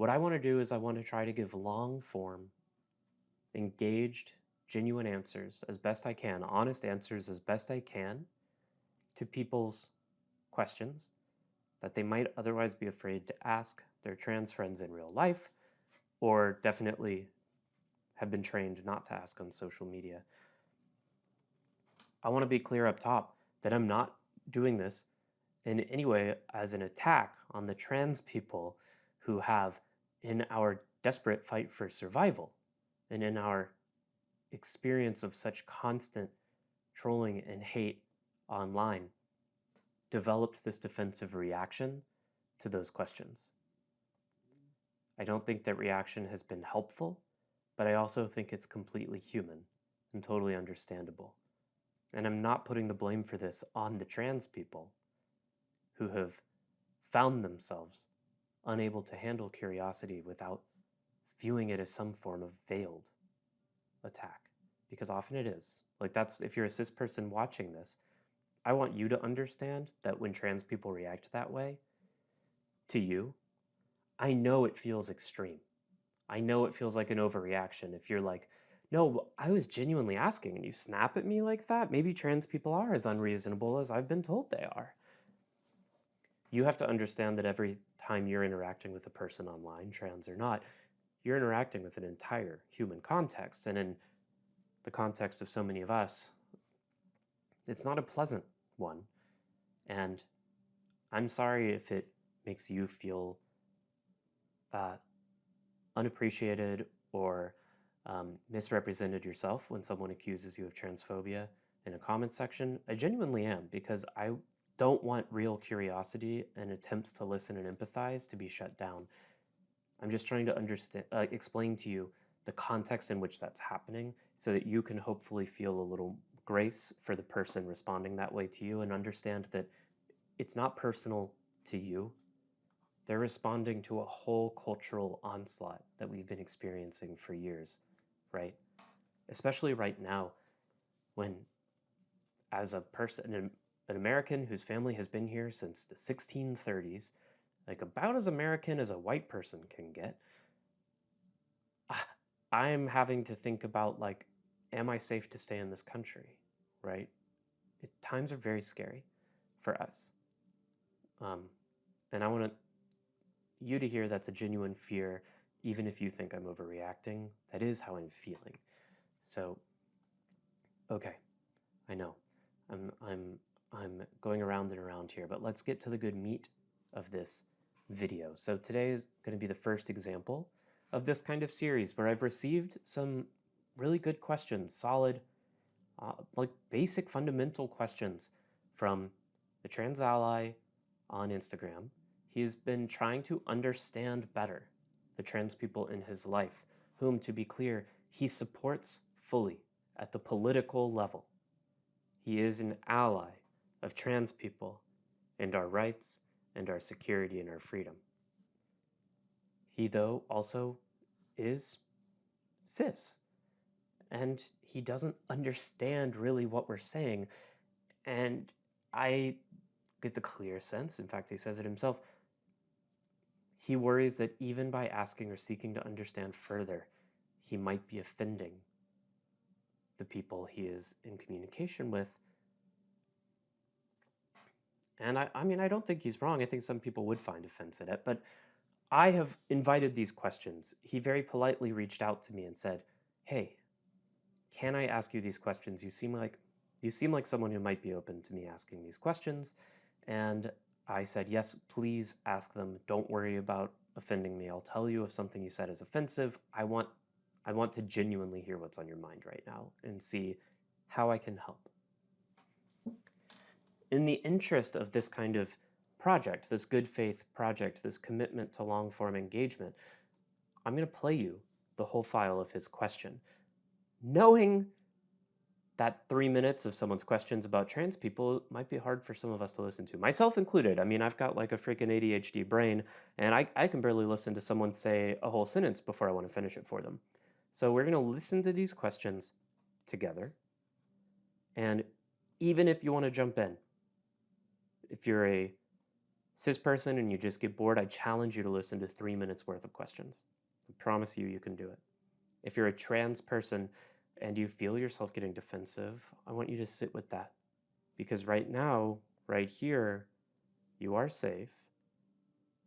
What I want to do is I want to try to give long form, engaged, genuine answers as best I can, honest answers as best I can to people's questions that they might otherwise be afraid to ask their trans friends in real life, or definitely have been trained not to ask on social media. I want to be clear up top that I'm not doing this in any way as an attack on the trans people who have, in our desperate fight for survival and in our experience of such constant trolling and hate online, developed this defensive reaction to those questions. I don't think that reaction has been helpful, but I also think it's completely human and totally understandable. And I'm not putting the blame for this on the trans people who have found themselves unable to handle curiosity without viewing it as some form of veiled attack. Because often it is. Like, that's, if you're a cis person watching this, I want you to understand that when trans people react that way to you, I know it feels extreme. I know it feels like an overreaction. If you're like, no, I was genuinely asking, and you snap at me like that, maybe trans people are as unreasonable as I've been told they are. You have to understand that every time you're interacting with a person online, trans or not, you're interacting with an entire human context. And in the context of so many of us, it's not a pleasant one. And I'm sorry if it makes you feel uh, unappreciated or misrepresented yourself when someone accuses you of transphobia in a comment section. I genuinely am, because I don't want real curiosity and attempts to listen and empathize to be shut down. I'm just trying to understand, explain to you the context in which that's happening so that you can hopefully feel a little grace for the person responding that way to you and understand that it's not personal to you. They're responding to a whole cultural onslaught that we've been experiencing for years, right? Especially right now, when, as a person, an American whose family has been here since the 1630s, like about as American as a white person can get, I'm having to think about, like, am I safe to stay in this country, right? Times are very scary for us. And I want you to hear that's a genuine fear, even if you think I'm overreacting. That is how I'm feeling. So, okay, I know I'm going around and around here, but let's get to the good meat of this video. So today is going to be the first example of this kind of series where I've received some really good questions, solid, like basic fundamental questions from the trans ally on Instagram. He's been trying to understand better the trans people in his life, whom, to be clear, he supports fully at the political level. He is an ally of trans people and our rights and our security and our freedom. He, though, also is cis, and he doesn't understand really what we're saying. And I get the clear sense, in fact, he says it himself, he worries that even by asking or seeking to understand further, he might be offending the people he is in communication with. And I mean, I don't think he's wrong. I think some people would find offense in it, but I have invited these questions. He very politely reached out to me and said, "Hey, can I ask you these questions? You seem like someone who might be open to me asking these questions." And I said, "Yes, please ask them. Don't worry about offending me. I'll tell you if something you said is offensive. I want to genuinely hear what's on your mind right now and see how I can help." In the interest of this kind of project, this good faith project, this commitment to long form engagement, I'm going to play you the whole file of his question, knowing that 3 minutes of someone's questions about trans people might be hard for some of us to listen to, myself included. I mean, I've got like a freaking ADHD brain, and I can barely listen to someone say a whole sentence before I want to finish it for them. So we're going to listen to these questions together. And even if you want to jump in, if you're a cis person and you just get bored, I challenge you to listen to 3 minutes worth of questions. I promise you, you can do it. If you're a trans person and you feel yourself getting defensive, I want you to sit with that. Because right now, right here, you are safe.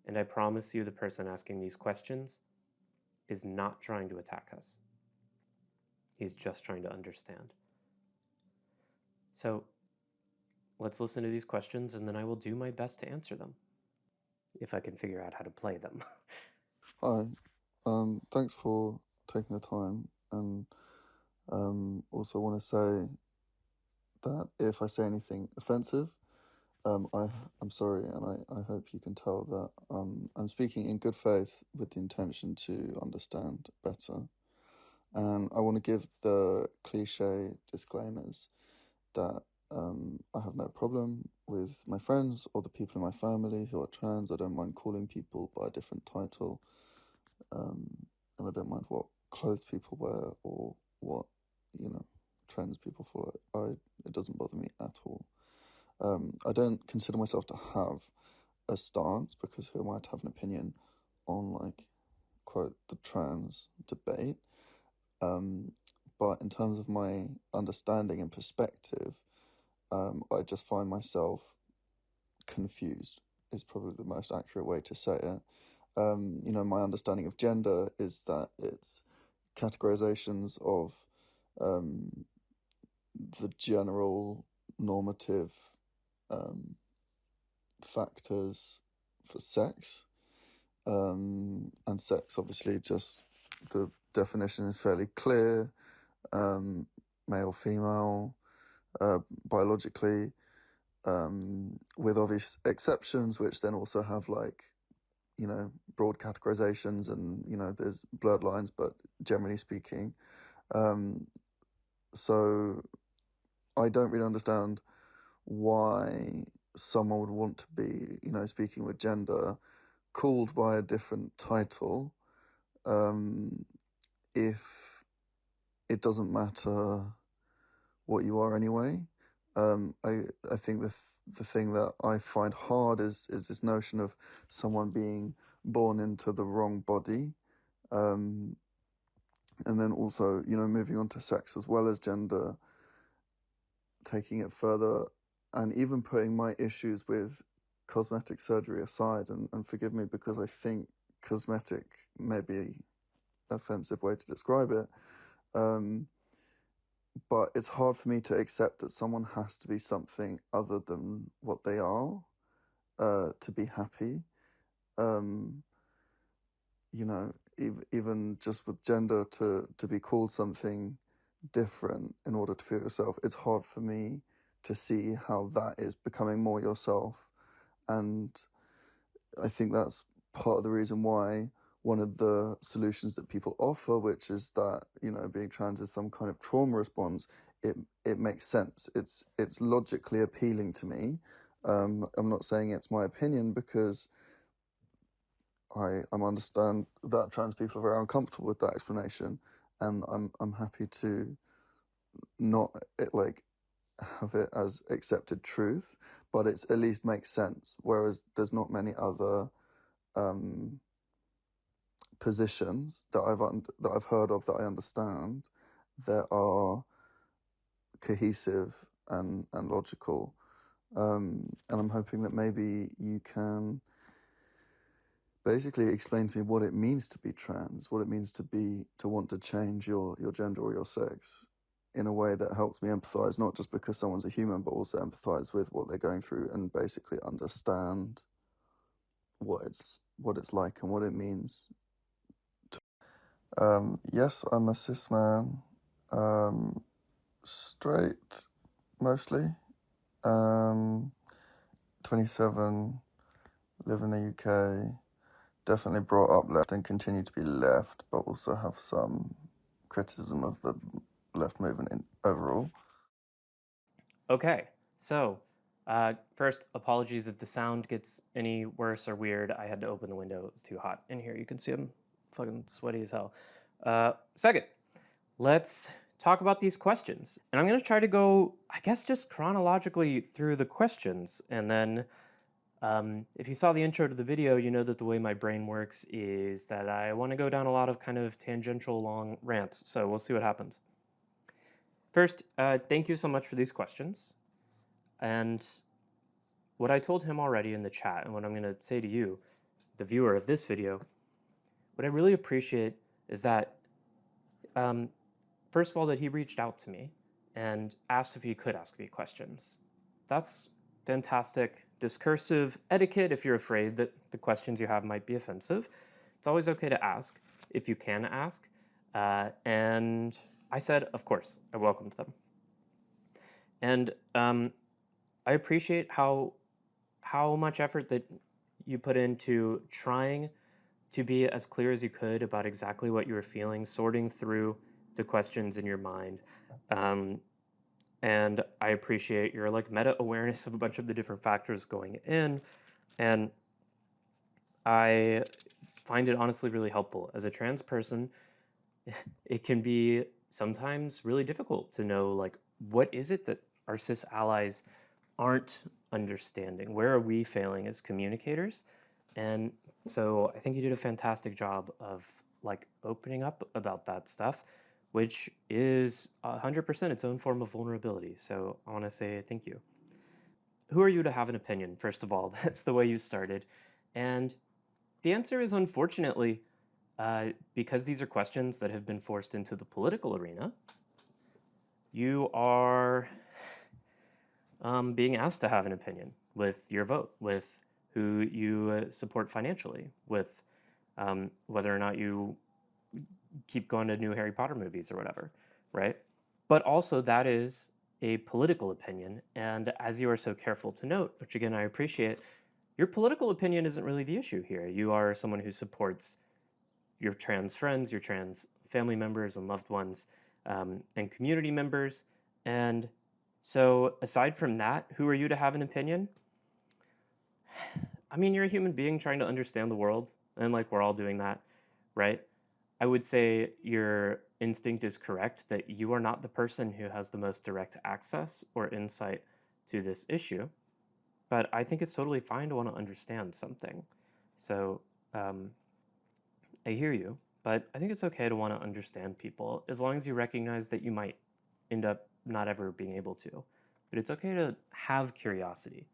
And I promise you, the person asking these questions is not trying to attack us. He's just trying to understand. So let's listen to these questions and then I will do my best to answer them. If I can figure out how to play them. Hi, thanks for taking the time, and also want to say that if I say anything offensive, I'm sorry, and I hope you can tell that I'm speaking in good faith with the intention to understand better. And I want to give the cliche disclaimers that I have no problem with my friends or the people in my family who are trans. I don't mind calling people by a different title. And I don't mind what clothes people wear or what, trends people follow. It doesn't bother me at all. I don't consider myself to have a stance, because who am I to have an opinion on, like, quote, the trans debate? But in terms of my understanding and perspective, I just find myself confused, is probably the most accurate way to say it. My understanding of gender is that it's categorizations of the general normative factors for sex. And sex, obviously, just the definition is fairly clear, male, female, biologically, with obvious exceptions, which then also have, like, broad categorizations, and, there's blurred lines, but generally speaking. So I don't really understand why someone would want to be, speaking with gender, called by a different title, if it doesn't matter what you are anyway. I think the thing that I find hard is this notion of someone being born into the wrong body, and then also, moving on to sex as well as gender, taking it further, and even putting my issues with cosmetic surgery aside, and forgive me because I think cosmetic may be an offensive way to describe it, but it's hard for me to accept that someone has to be something other than what they are, to be happy. Even just with gender, to be called something different in order to feel yourself, it's hard for me to see how that is becoming more yourself. And I think that's part of the reason why one of the solutions that people offer, which is that, being trans is some kind of trauma response, it makes sense. It's logically appealing to me. I'm not saying it's my opinion, because I understand that trans people are very uncomfortable with that explanation, and I'm happy to not have it as accepted truth, but it's at least makes sense. Whereas there's not many other positions that I've heard of that I understand that are cohesive and logical. And I'm hoping that maybe you can basically explain to me what it means to be trans, what it means to want to change your gender or your sex in a way that helps me empathize, not just because someone's a human, but also empathize with what they're going through, and basically understand what it's like and what it means. Yes, I'm a cis man, straight mostly, 27, live in the UK, definitely brought up left and continue to be left, but also have some criticism of the left movement overall. Okay, so first, apologies if the sound gets any worse or weird. I had to open the window, it was too hot in here. You can see I'm fucking sweaty as hell. Second, let's talk about these questions. And I'm going to try to go, I guess, just chronologically through the questions, and then If you saw the intro to the video, you know that the way my brain works is that I want to go down a lot of kind of tangential long rants. So we'll see what happens. First, thank you so much for these questions. And what I told him already in the chat, and what I'm going to say to you, the viewer of this video, what I really appreciate is that, first of all, that he reached out to me and asked if he could ask me questions. That's fantastic discursive etiquette if you're afraid that the questions you have might be offensive. It's always okay to ask if you can ask. And I said, of course, I welcomed them. And I appreciate how much effort that you put into trying to be as clear as you could about exactly what you were feeling, sorting through the questions in your mind. And I appreciate your like meta awareness of a bunch of the different factors going in. And I find it honestly really helpful. As a trans person, it can be sometimes really difficult to know like what is it that our cis allies aren't understanding? Where are we failing as communicators? And so I think you did a fantastic job of like opening up about that stuff, which is 100% its own form of vulnerability. So I want to say thank you. Who are you to have an opinion? First of all, that's the way you started. And the answer is unfortunately, because these are questions that have been forced into the political arena, you are being asked to have an opinion with your vote, with who you support financially, with whether or not you keep going to new Harry Potter movies or whatever, right? But also, that is a political opinion. And as you are so careful to note, which again I appreciate, your political opinion isn't really the issue here. You are someone who supports your trans friends, your trans family members and loved ones, and community members. And so, aside from that, who are you to have an opinion? I mean, you're a human being trying to understand the world, and like we're all doing that, right? I would say your instinct is correct that you are not the person who has the most direct access or insight to this issue. But I think it's totally fine to want to understand something. So I hear you, but I think it's okay to want to understand people as long as you recognize that you might end up not ever being able to. But it's okay to have curiosity.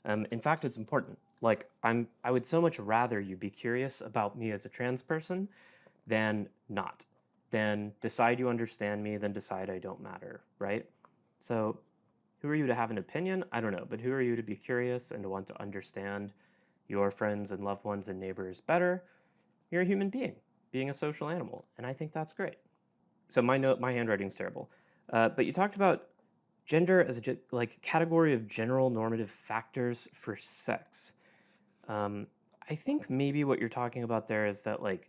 In fact, it's important. Like I would so much rather you be curious about me as a trans person than not, than decide you understand me, than decide I don't matter, right? So, who are you to have an opinion? I don't know, but who are you to be curious and to want to understand your friends and loved ones and neighbors better? You're a human being a social animal, and I think that's great. So my handwriting's terrible, but you talked about gender as a like category of general normative factors for sex. I think maybe what you're talking about there is that like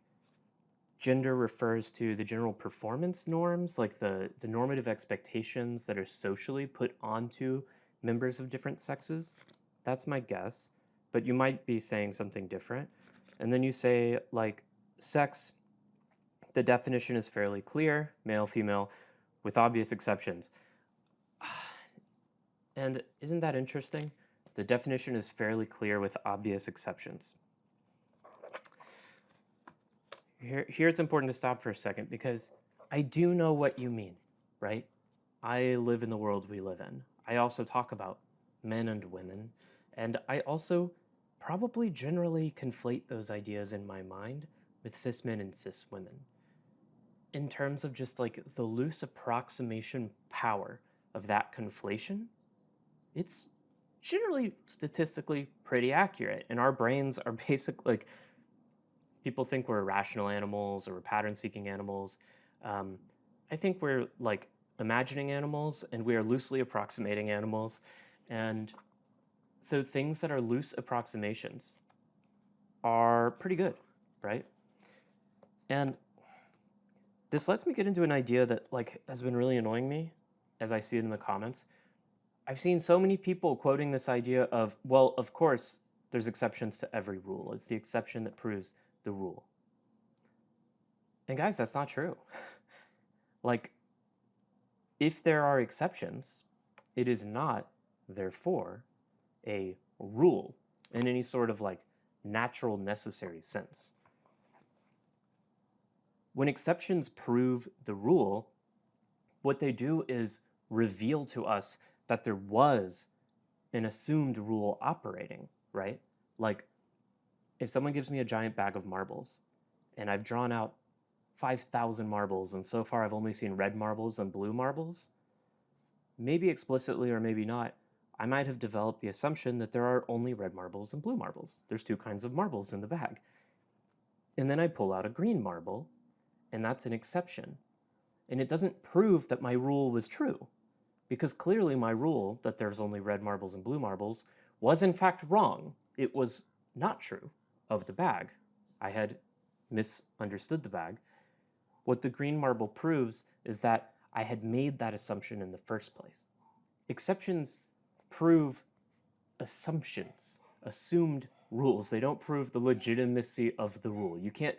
gender refers to the general performance norms, like the normative expectations that are socially put onto members of different sexes. That's my guess, but you might be saying something different. And then you say like sex, the definition is fairly clear, male, female, with obvious exceptions. And isn't that interesting? The definition is fairly clear with obvious exceptions. Here it's important to stop for a second because I do know what you mean, right? I live in the world we live in. I also talk about men and women, and I also probably generally conflate those ideas in my mind with cis men and cis women. In terms of just like the loose approximation power of that conflation, it's generally statistically pretty accurate. And our brains are basically like people think we're rational animals or we're pattern seeking animals. I think we're like imagining animals and we are loosely approximating animals. And so things that are loose approximations are pretty good, right? And this lets me get into an idea that like has been really annoying me as I see it in the comments. I've seen so many people quoting this idea of, well, of course, there's exceptions to every rule. It's the exception that proves the rule. And guys, that's not true. Like, if there are exceptions, it is not, therefore, a rule. in any sort of like natural, necessary sense. When exceptions prove the rule, what they do is reveal to us that there was an assumed rule operating, right? Like, if someone gives me a giant bag of marbles and I've drawn out 5,000 marbles, and so far I've only seen red marbles and blue marbles, maybe explicitly or maybe not, I might have developed the assumption that there are only red marbles and blue marbles. There's two kinds of marbles in the bag. And then I pull out a green marble, and that's an exception. And it doesn't prove that my rule was true, because clearly my rule that there's only red marbles and blue marbles was in fact wrong. It was not true of the bag. I had misunderstood the bag. What the green marble proves is that I had made that assumption in the first place. Exceptions prove assumptions, assumed rules. They don't prove the legitimacy of the rule. You can't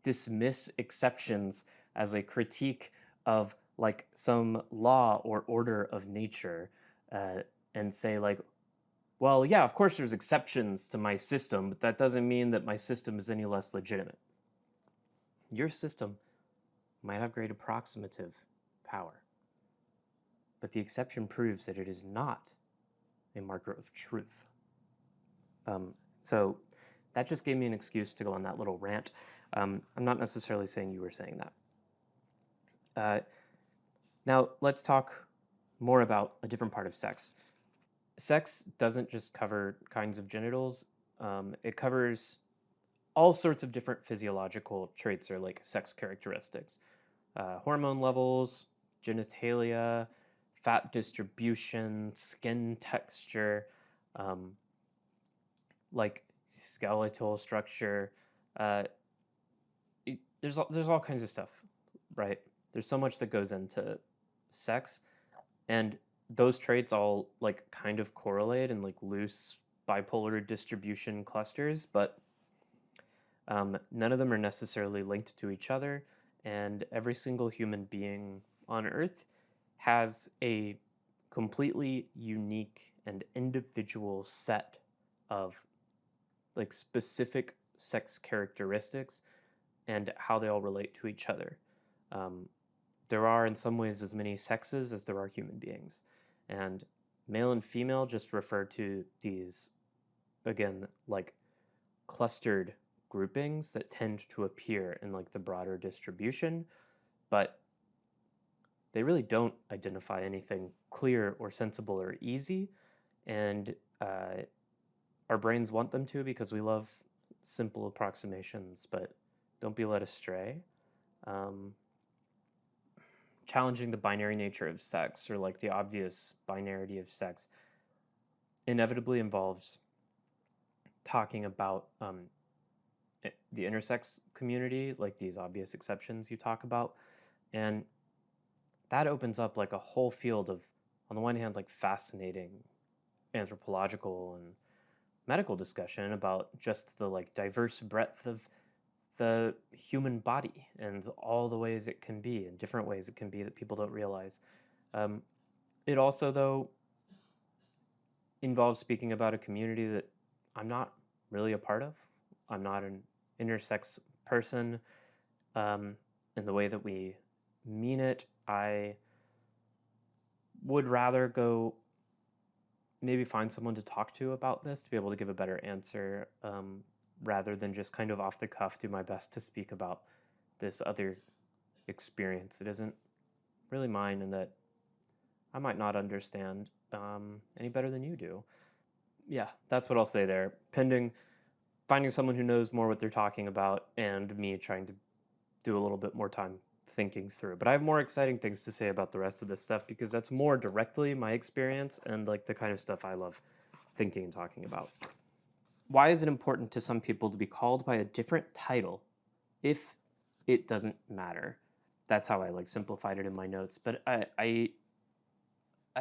dismiss exceptions as a critique of like some law or order of nature and say like, well, yeah, of course there's exceptions to my system, but that doesn't mean that my system is any less legitimate. Your system might have great approximative power, but the exception proves that it is not a marker of truth. So that just gave me an excuse to go on that little rant. I'm not necessarily saying you were saying that. Now let's talk more about a different part of sex. Sex doesn't just cover kinds of genitals. It covers all sorts of different physiological traits or like sex characteristics. Hormone levels, genitalia, fat distribution, skin texture, like skeletal structure. There's all kinds of stuff, right? There's so much that goes into sex, and those traits all like kind of correlate in like loose bipolar distribution clusters, but none of them are necessarily linked to each other. And every single human being on Earth has a completely unique and individual set of like specific sex characteristics and how they all relate to each other. There are, in some ways, as many sexes as there are human beings. And male and female just refer to these, again, like clustered groupings that tend to appear in like the broader distribution, but they really don't identify anything clear or sensible or easy. And our brains want them to because we love simple approximations, but don't be led astray. Challenging the binary nature of sex or like the obvious binarity of sex inevitably involves talking about the intersex community, like these obvious exceptions you talk about. And that opens up like a whole field of, on the one hand, like fascinating anthropological and medical discussion about just the like diverse breadth of the human body and all the ways it can be and different ways it can be that people don't realize. It also, though, involves speaking about a community that I'm not really a part of. I'm not an intersex person in the way that we mean it. I would rather go maybe find someone to talk to about this to be able to give a better answer rather than just kind of off the cuff do my best to speak about this other experience. It isn't really mine, and that I might not understand any better than you do. Yeah, that's what I'll say there. Pending finding someone who knows more what they're talking about and me trying to do a little bit more time thinking through. But I have more exciting things to say about the rest of this stuff because that's more directly my experience and like the kind of stuff I love thinking and talking about. Why is it important to some people to be called by a different title if it doesn't matter? That's how I like simplified it in my notes. But I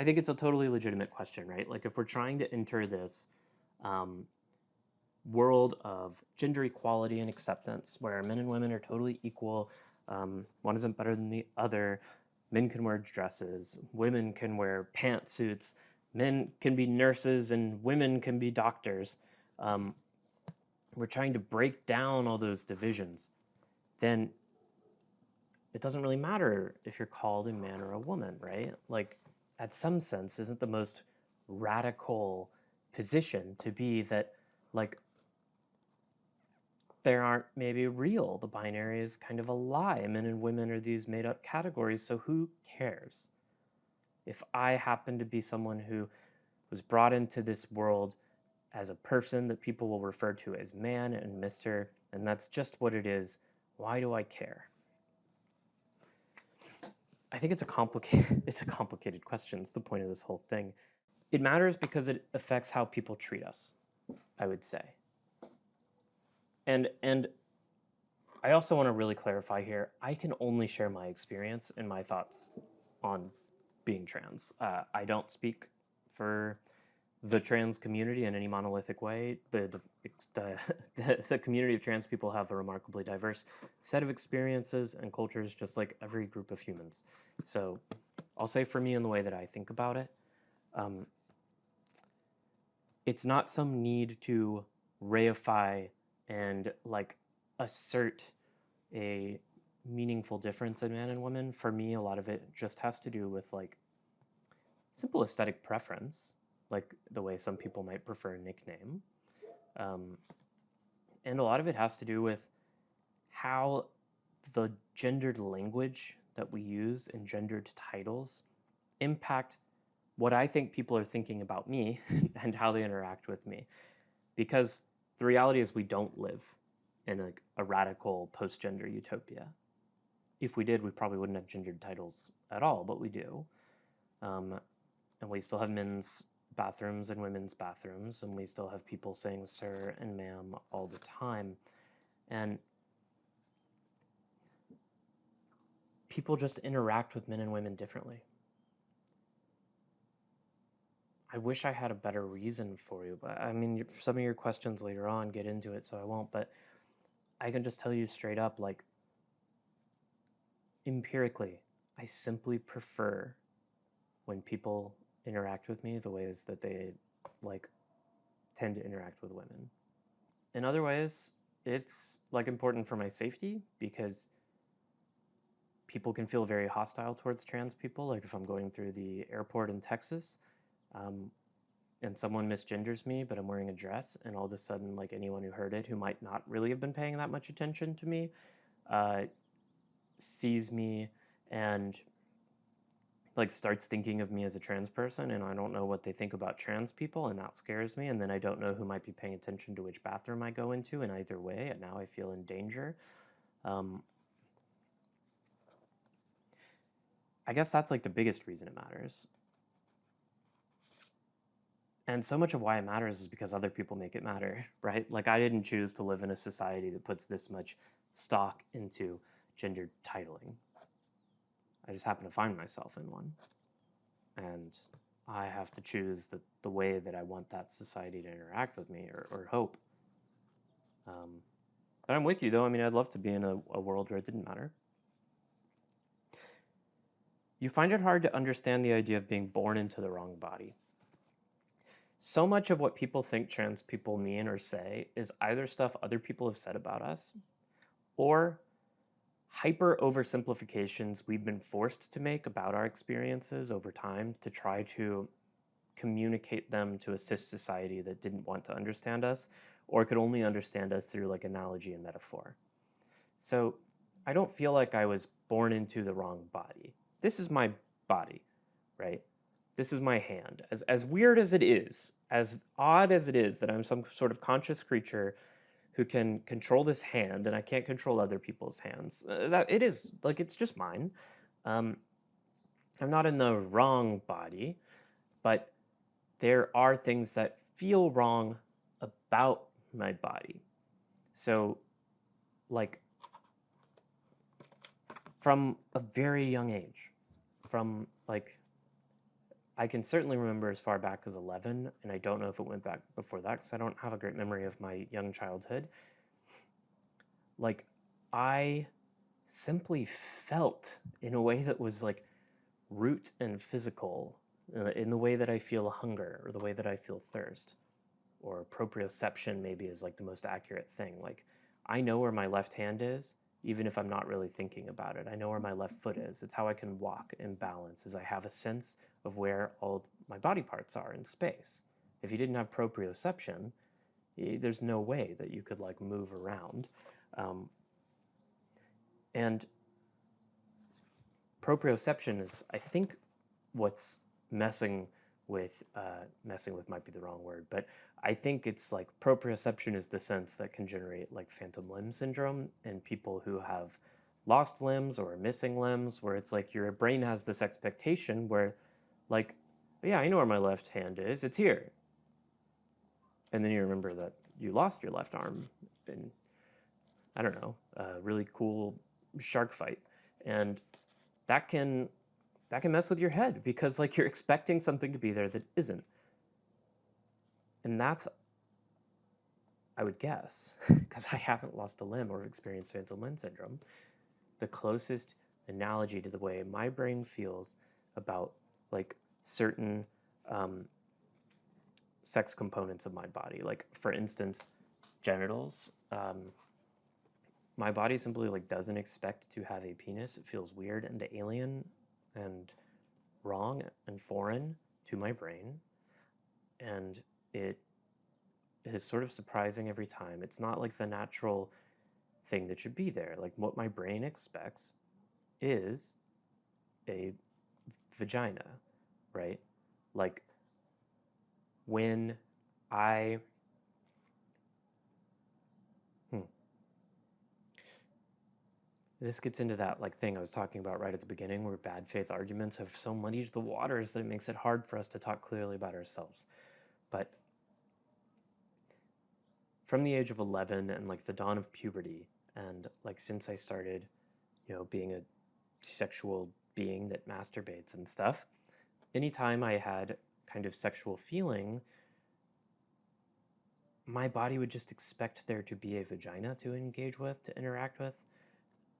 think it's a totally legitimate question, right? Like if we're trying to enter this world of gender equality and acceptance, where men and women are totally equal, one isn't better than the other. Men can wear dresses, women can wear pantsuits, men can be nurses, and women can be doctors. um, we're trying to break down all those divisions, then it doesn't really matter if you're called a man or a woman, right? Like, at some sense, isn't the most radical position to be that, like, they aren't maybe real. The binary is kind of a lie. Men and women are these made up categories, so who cares? If I happen to be someone who was brought into this world as a person that people will refer to as man and Mr., and that's just what it is, why do I care? I think it's a complicated it's a complicated question. It's the point of this whole thing. It matters because it affects how people treat us, I would say. And I also want to really clarify here, I can only share my experience and my thoughts on being trans. I don't speak for the trans community in any monolithic way. The community of trans people have a remarkably diverse set of experiences and cultures, just like every group of humans. So I'll say for me in the way that I think about it, it's not some need to reify and like assert a meaningful difference in man and woman. For me, a lot of it just has to do with like simple aesthetic preference, like the way some people might prefer a nickname. And a lot of it has to do with how the gendered language that we use and gendered titles impact what I think people are thinking about me and how they interact with me. Because the reality is we don't live in a radical post-gender utopia. If we did, we probably wouldn't have gendered titles at all, but we do. And we still have men's bathrooms and women's bathrooms, and we still have people saying sir and ma'am all the time. And people just interact with men and women differently. I wish I had a better reason for you, but I mean, some of your questions later on get into it, so I won't, but I can just tell you straight up, like, empirically, I simply prefer when people interact with me the ways that they, like, tend to interact with women. In other ways, it's, like, important for my safety because people can feel very hostile towards trans people. Like, if I'm going through the airport in Texas, and someone misgenders me, but I'm wearing a dress, and all of a sudden, like, anyone who heard it, who might not really have been paying that much attention to me, sees me and like starts thinking of me as a trans person, and I don't know what they think about trans people, and that scares me. And then I don't know who might be paying attention to which bathroom I go into, and either way, and now I feel in danger. I guess that's like the biggest reason it matters. And so much of why it matters is because other people make it matter, right? Like, I didn't choose to live in a society that puts this much stock into gendered titling. I just happen to find myself in one. And I have to choose the way that I want that society to interact with me, or hope. But I'm with you, though. I mean, I'd love to be in a world where it didn't matter. You find it hard to understand the idea of being born into the wrong body. So much of what people think trans people mean or say is either stuff other people have said about us, or hyper oversimplifications we've been forced to make about our experiences over time to try to communicate them to a cis society that didn't want to understand us, or could only understand us through like analogy and metaphor. So I don't feel like I was born into the wrong body. This is my body, right? This is my hand. As weird as it is, as odd as it is that I'm some sort of conscious creature who can control this hand and I can't control other people's hands, that it is, like, it's just mine. I'm not in the wrong body, but there are things that feel wrong about my body. So, like, from a very young age, from like, I can certainly remember as far back as 11, and I don't know if it went back before that because I don't have a great memory of my young childhood. Like, I simply felt in a way that was like root and physical, in the way that I feel hunger or the way that I feel thirst, or proprioception maybe is like the most accurate thing. Like I know where my left hand is, even if I'm not really thinking about it. I know where my left foot is. It's how I can walk and balance, is I have a sense of where all my body parts are in space. If you didn't have proprioception, there's no way that you could like move around. And proprioception is, I think, what's messing with might be the wrong word, but I think it's like proprioception is the sense that can generate like phantom limb syndrome in people who have lost limbs or missing limbs, where it's like your brain has this expectation where, like, yeah, I know where my left hand is, it's here. And then you remember that you lost your left arm in, I don't know, a really cool shark fight. And that can mess with your head because like you're expecting something to be there that isn't. And that's, I would guess, because I haven't lost a limb or experienced phantom limb syndrome, the closest analogy to the way my brain feels about like certain sex components of my body. Like for instance, genitals. My body simply like doesn't expect to have a penis. It feels weird and alien and wrong and foreign to my brain, and it is sort of surprising every time. It's not like the natural thing that should be there. Like what my brain expects is a vagina, right? Like when I this gets into that like thing I was talking about right at the beginning, where bad faith arguments have so muddied the waters that it makes it hard for us to talk clearly about ourselves. But from the age of 11 and like the dawn of puberty, and like since I started, being a sexual being that masturbates and stuff, anytime I had kind of sexual feeling, my body would just expect there to be a vagina to engage with, to interact with.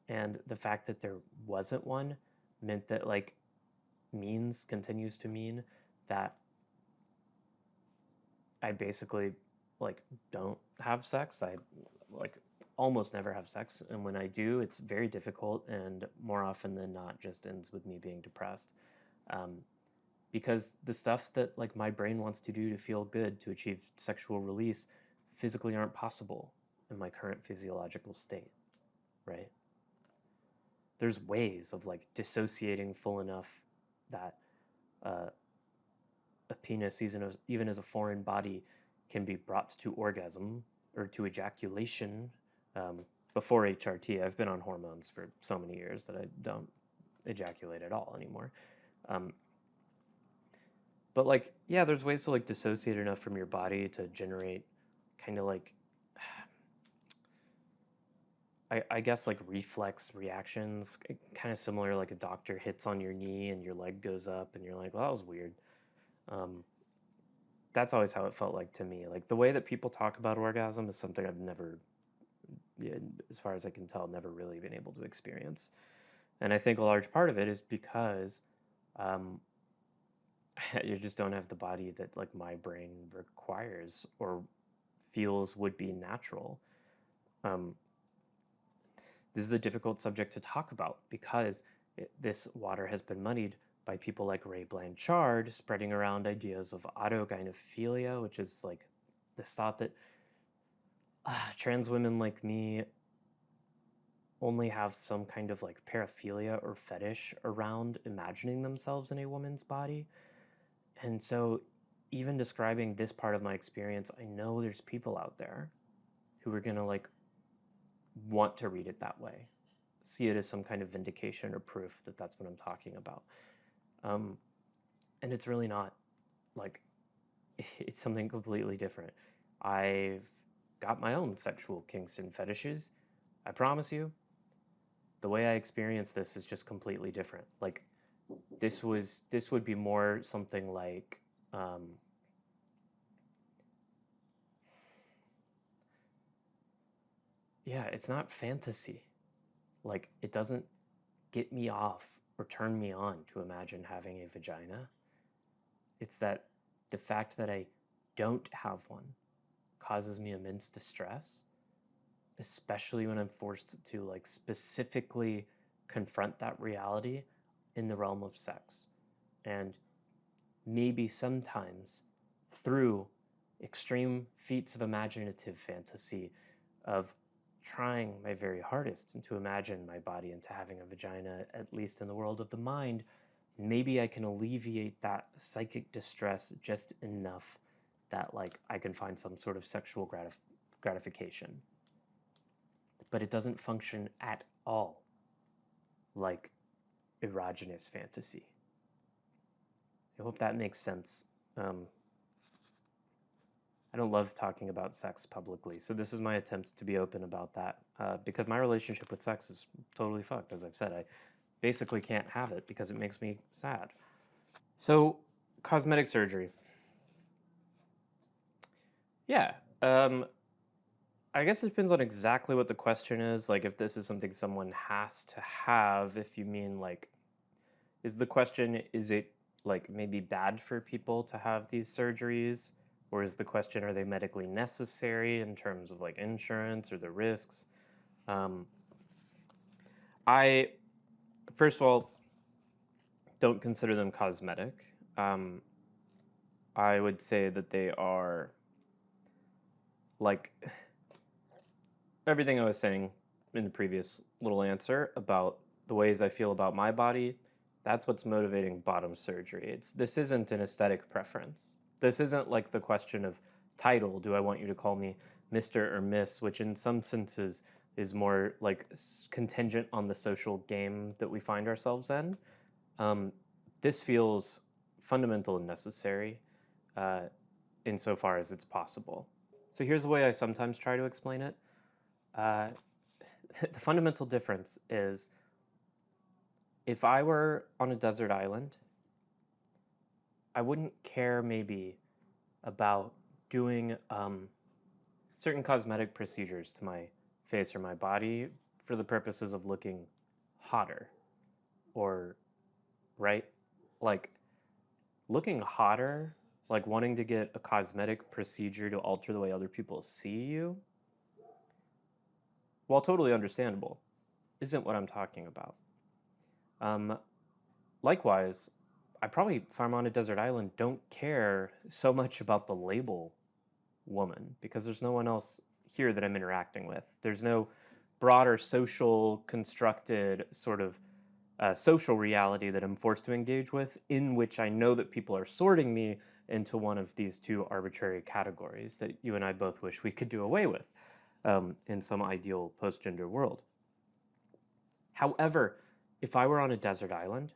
And the fact that there wasn't one meant that like continues to mean that I basically like don't have sex. I like almost never have sex, and when I do, it's very difficult, and more often than not just ends with me being depressed. Because the stuff that like my brain wants to do to feel good, to achieve sexual release, physically aren't possible in my current physiological state, right? There's ways of like dissociating full enough that a penis, even as a foreign body, can be brought to orgasm or to ejaculation. Before HRT, I've been on hormones for so many years that I don't ejaculate at all anymore. But like, yeah, there's ways to like dissociate enough from your body to generate kind of like, I guess like reflex reactions, kind of similar, like a doctor hits on your knee and your leg goes up and you're like, well, that was weird. That's always how it felt like to me. Like the way that people talk about orgasm is something I've never, as far as I can tell, never really been able to experience. And I think a large part of it is because you just don't have the body that like my brain requires or feels would be natural. This is a difficult subject to talk about because this water has been muddied by people like Ray Blanchard spreading around ideas of autogynephilia, which is like this thought that trans women like me only have some kind of like paraphilia or fetish around imagining themselves in a woman's body. And so even describing this part of my experience, I know there's people out there who are gonna like want to read it that way, see it as some kind of vindication or proof that that's what I'm talking about. And it's really not. Like, it's something completely different. I've got my own sexual kinks and fetishes. I promise you, the way I experience this is just completely different. Like, this would be more something like, yeah, it's not fantasy. Like, it doesn't get me off or turn me on to imagine having a vagina. It's that the fact that I don't have one causes me immense distress, especially when I'm forced to like specifically confront that reality in the realm of sex. And maybe sometimes through extreme feats of imaginative fantasy, of trying my very hardest to imagine my body into having a vagina, at least in the world of the mind, maybe I can alleviate that psychic distress just enough that like I can find some sort of sexual gratification. But it doesn't function at all like erogenous fantasy. I hope that makes sense. I don't love talking about sex publicly, so this is my attempt to be open about that, because my relationship with sex is totally fucked. As I've said, I basically can't have it because it makes me sad. So, cosmetic surgery. Yeah, I guess it depends on exactly what the question is. Like, if this is something someone has to have, if you mean like, is the question, is it like maybe bad for people to have these surgeries? Or is the question, are they medically necessary in terms of like insurance or the risks? Um, I, first of all, don't consider them cosmetic. Um, I would say that they are like everything I was saying in the previous little answer about the ways I feel about my body. That's what's motivating bottom surgery. This isn't an aesthetic preference. This isn't like the question of title. Do I want you to call me Mr. or Miss, which in some senses is more like contingent on the social game that we find ourselves in. Um, this feels fundamental and necessary, uh, insofar as it's possible. So here's the way I sometimes try to explain it. Uh, the fundamental difference is if I were on a desert island, I wouldn't care maybe about doing certain cosmetic procedures to my face or my body for the purposes of looking hotter or, right? Like, looking hotter, like wanting to get a cosmetic procedure to alter the way other people see you, while totally understandable, isn't what I'm talking about. Um, Likewise, I probably, if I'm on a desert island, don't care so much about the label woman because there's no one else here that I'm interacting with. There's no broader social constructed sort of social reality that I'm forced to engage with, in which I know that people are sorting me into one of these two arbitrary categories that you and I both wish we could do away with in some ideal post gender world. However, if I were on a desert island,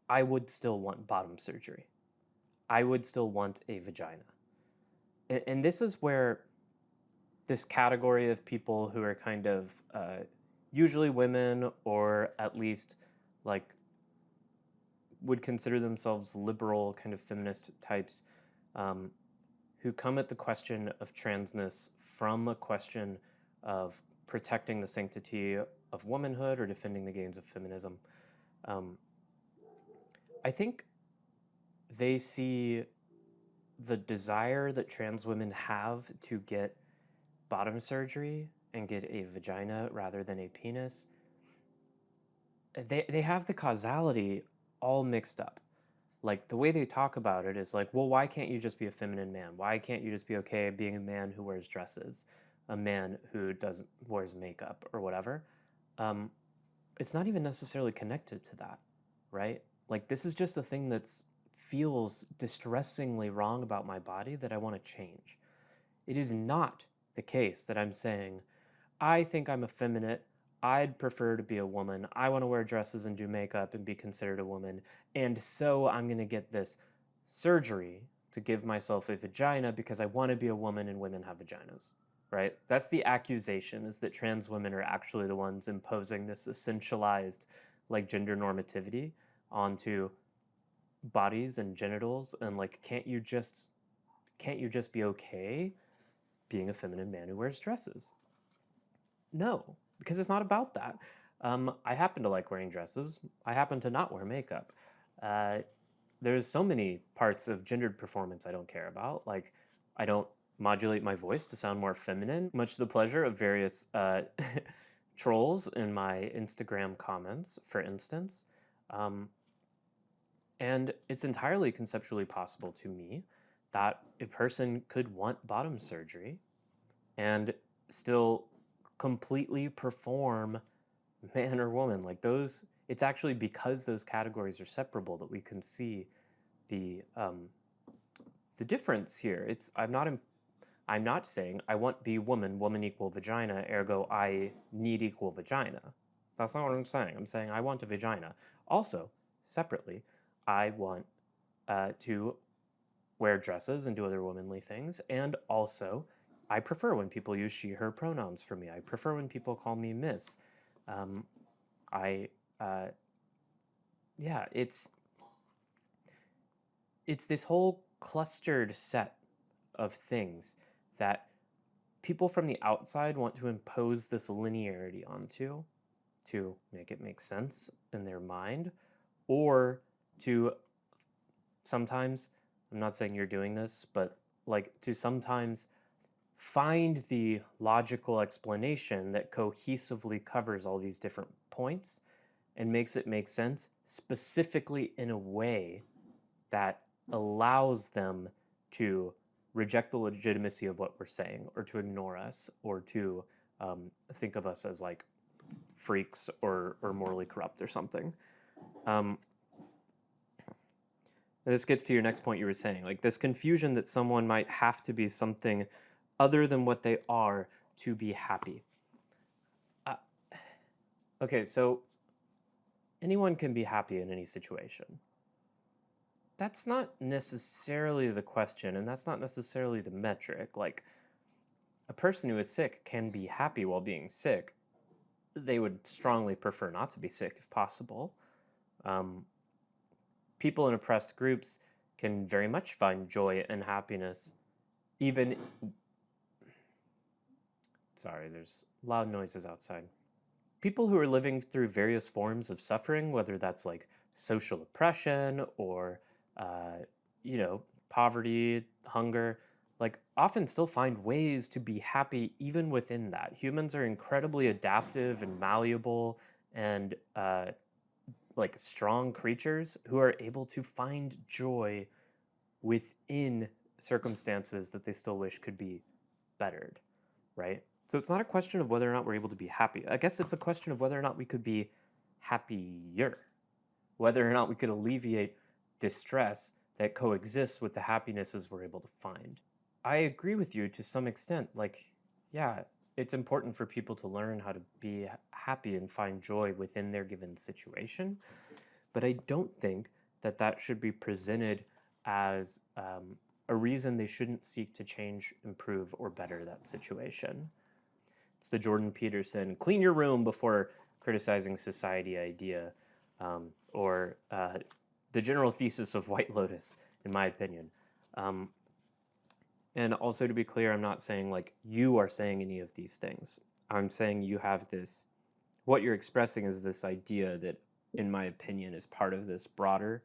I would still want bottom surgery. I would still want a vagina. And this is where this category of people who are kind of usually women, or at least like would consider themselves liberal, kind of feminist types, um, who come at the question of transness from a question of protecting the sanctity of womanhood or defending the gains of feminism. Um, I think they see the desire that trans women have to get bottom surgery and get a vagina rather than a penis. They have the causality all mixed up. Like the way they talk about it is like, well, why can't you just be a feminine man? Why can't you just be okay being a man who wears dresses, a man who doesn't wears makeup or whatever? Um, it's not even necessarily connected to that, right? Like this is just a thing that feels distressingly wrong about my body that I want to change. It is not the case that I'm saying, I think I'm effeminate. I'd prefer to be a woman. I want to wear dresses and do makeup and be considered a woman. And so I'm going to get this surgery to give myself a vagina because I want to be a woman and women have vaginas, right? That's the accusation, is that trans women are actually the ones imposing this essentialized like gender normativity onto bodies and genitals, and like can't you just be okay being a feminine man who wears dresses? No, because it's not about that. I happen to like wearing dresses. I happen to not wear makeup. Uh, there's so many parts of gendered performance I don't care about. Like, I don't modulate my voice to sound more feminine, much to the pleasure of various trolls in my Instagram comments, for instance. Um, and it's entirely conceptually possible to me that a person could want bottom surgery and still completely perform man or woman. Like those, it's actually because those categories are separable that we can see the difference here. I'm not saying I want be woman, woman equal vagina, ergo I need equal vagina. That's not what I'm saying. I'm saying I want a vagina. Also, separately, I want to wear dresses and do other womanly things. And also, I prefer when people use she, her pronouns for me. I prefer when people call me miss. Um, I, uh, yeah, it's this whole clustered set of things that people from the outside want to impose this linearity onto to make it make sense in their mind, or to sometimes, I'm not saying you're doing this, but like to sometimes find the logical explanation that cohesively covers all these different points and makes it make sense specifically in a way that allows them to reject the legitimacy of what we're saying or to ignore us or to think of us as like freaks or morally corrupt or something. Um, this gets to your next point you were saying, like this confusion that someone might have to be something other than what they are to be happy. Uh, okay, so anyone can be happy in any situation. That's not necessarily the question, and that's not necessarily the metric. Like, a person who is sick can be happy while being sick. They would strongly prefer not to be sick if possible. Um, People in oppressed groups can very much find joy and happiness, even. Sorry, there's loud noises outside. People who are living through various forms of suffering, whether that's like social oppression or, uh, poverty, hunger, like often still find ways to be happy even within that. Humans are incredibly adaptive and malleable and like strong creatures who are able to find joy within circumstances that they still wish could be bettered, right? So it's not a question of whether or not we're able to be happy. I guess it's a question of whether or not we could be happier, whether or not we could alleviate distress that coexists with the happinesses we're able to find. I agree with you to some extent. Like, yeah, it's important for people to learn how to be happy and find joy within their given situation. But I don't think that that should be presented as a reason they shouldn't seek to change, improve, or better that situation. It's the Jordan Peterson clean your room before criticizing society idea, or the general thesis of White Lotus, in my opinion. Um, and also to be clear, I'm not saying like you are saying any of these things. I'm saying you have this, what you're expressing is this idea that, in my opinion, is part of this broader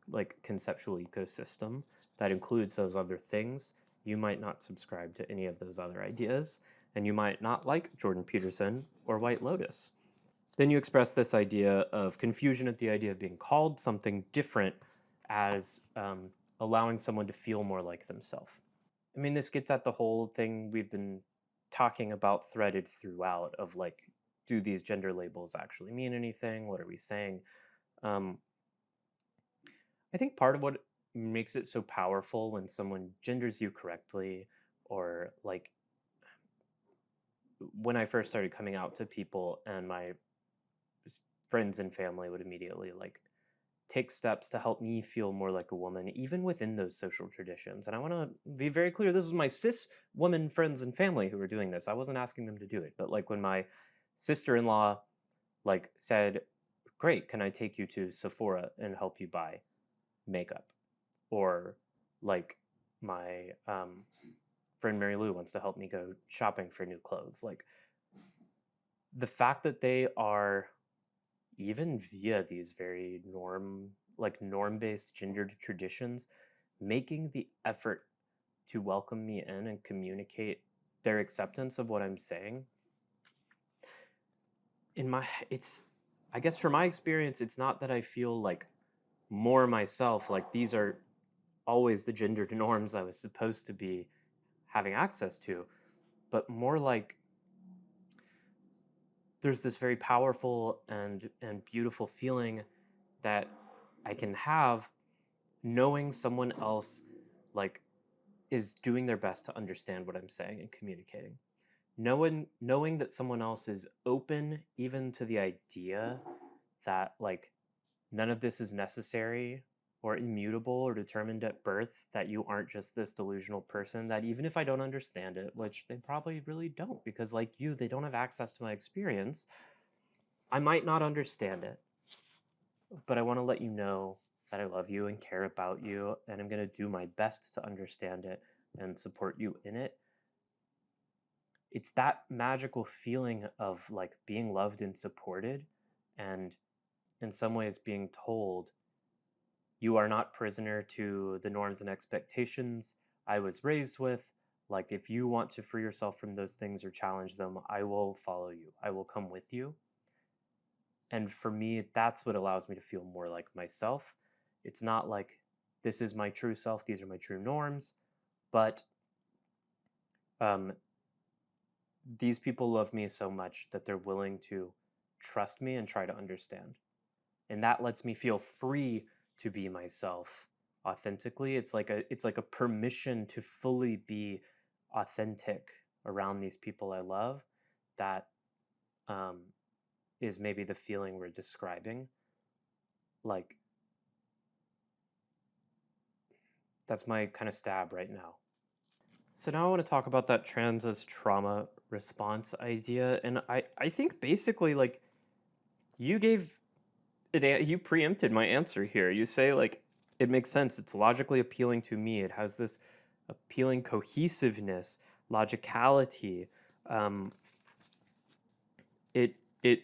like conceptual ecosystem that includes those other things. You might not subscribe to any of those other ideas, and you might not like Jordan Peterson or White Lotus. Then you express this idea of confusion at the idea of being called something different as allowing someone to feel more like themselves. I mean, this gets at the whole thing we've been talking about threaded throughout of like, do these gender labels actually mean anything? What are we saying? Um, I think part of what makes it so powerful when someone genders you correctly, or like when I first started coming out to people and my friends and family would immediately like take steps to help me feel more like a woman, even within those social traditions. And I want to be very clear, this was my cis woman friends and family who were doing this. I wasn't asking them to do it. But like when my sister-in-law like said, great, can I take you to Sephora and help you buy makeup? Or like my friend Mary Lou wants to help me go shopping for new clothes. Like the fact that they are, even via these very norm-based gendered traditions, making the effort to welcome me in and communicate their acceptance of what I'm saying, it's, I guess from my experience, it's not that I feel like more myself, like these are always the gendered norms I was supposed to be having access to, but more like there's this very powerful and beautiful feeling that I can have knowing someone else like is doing their best to understand what I'm saying and communicating. Knowing that someone else is open even to the idea that like none of this is necessary or immutable or determined at birth, that you aren't just this delusional person, that even if I don't understand it, which they probably really don't, because like you, they don't have access to my experience, I might not understand it, but I want to let you know that I love you and care about you, and I'm going to do my best to understand it and support you in it. It's that magical feeling of like being loved and supported, and in some ways being told you are not prisoner to the norms and expectations I was raised with. Like, if you want to free yourself from those things or challenge them, I will follow you. I will come with you. And for me, that's what allows me to feel more like myself. It's not like this is my true self, these are my true norms, but um, these people love me so much that they're willing to trust me and try to understand. And that lets me feel free to be myself authentically. It's like a permission to fully be authentic around these people I love. That um, is maybe the feeling we're describing. Like, that's my kind of stab right now. So now I want to talk about that trans as trauma response idea, and I think basically like you gave you preempted my answer here. You say like it makes sense. It's logically appealing to me. It has this appealing cohesiveness, logicality. Um, it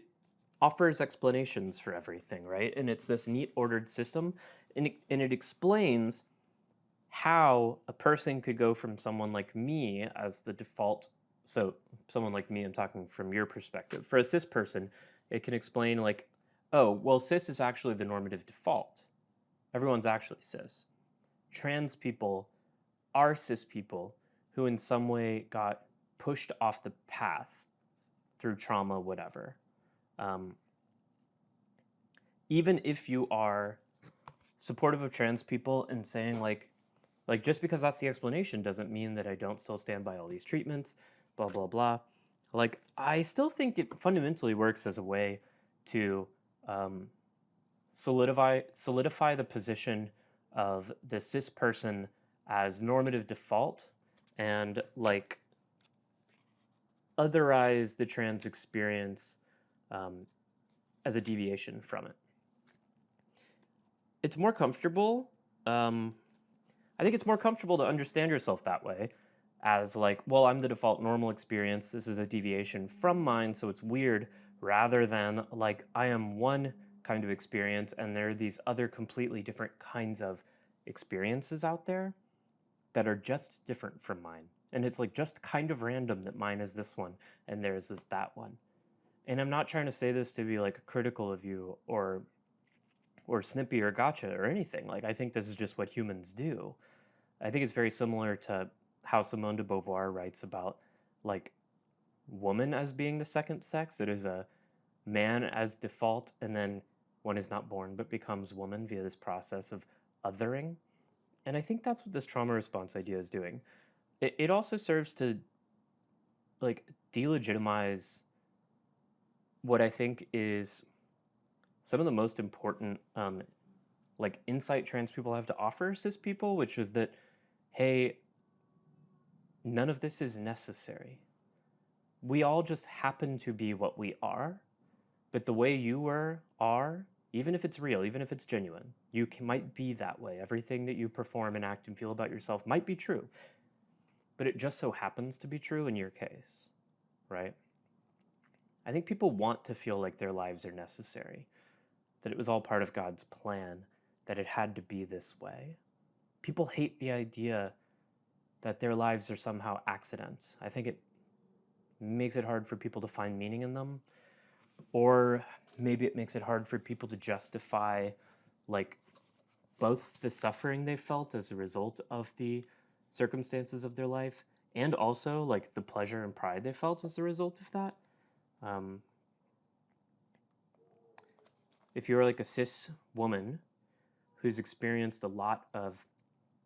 offers explanations for everything, right? And it's this neat ordered system, and it explains how a person could go from someone like me as the default. So someone like me, I'm talking from your perspective. For a cis person, it can explain like, oh, well, cis is actually the normative default. Everyone's actually cis. Trans people are cis people who in some way got pushed off the path through trauma, whatever. Um, Even if you are supportive of trans people and saying like just because that's the explanation doesn't mean that I don't still stand by all these treatments, blah blah blah. Like I still think it fundamentally works as a way to um, solidify the position of the cis person as normative default, and like otherize the trans experience um, as a deviation from it. It's more comfortable. Um, I think it's more comfortable to understand yourself that way, as like, well, I'm the default normal experience. This is a deviation from mine, so it's weird, rather than like, I am one kind of experience and there are these other completely different kinds of experiences out there that are just different from mine. And it's like just kind of random that mine is this one and theirs is that one. And I'm not trying to say this to be like critical of you or snippy or gotcha or anything. Like I think this is just what humans do. I think it's very similar to how Simone de Beauvoir writes about like woman as being the second sex. It is a man as default, and then one is not born but becomes woman via this process of othering. And I think that's what this trauma response idea is doing. It also serves to like delegitimize what I think is some of the most important like insight trans people have to offer cis people, which is that, hey, none of this is necessary. We all just happen to be what we are, but the way you are, even if it's real, even if it's genuine, might be that way. Everything that you perform and act and feel about yourself might be true, but it just so happens to be true in your case, right? I think people want to feel like their lives are necessary, that it was all part of God's plan, that it had to be this way. People hate the idea that their lives are somehow accident. I think it makes it hard for people to find meaning in them, or maybe it makes it hard for people to justify like both the suffering they felt as a result of the circumstances of their life and also like the pleasure and pride they felt as a result of that. Um, if you're like a cis woman who's experienced a lot of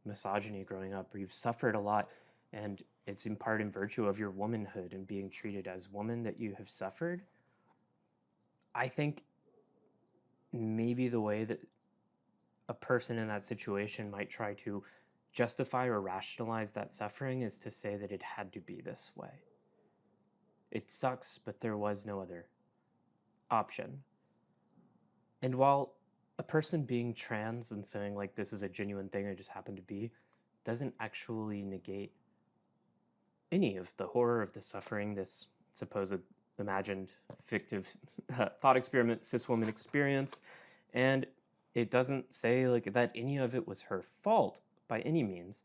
misogyny growing up, or you've suffered a lot, and it's in part in virtue of your womanhood and being treated as woman that you have suffered, I think maybe the way that a person in that situation might try to justify or rationalize that suffering is to say that it had to be this way. It sucks, but there was no other option. And while a person being trans and saying like this is a genuine thing it just happened to be doesn't actually negate any of the horror of the suffering this supposed imagined fictive thought experiment cis woman experienced, and it doesn't say like that any of it was her fault by any means,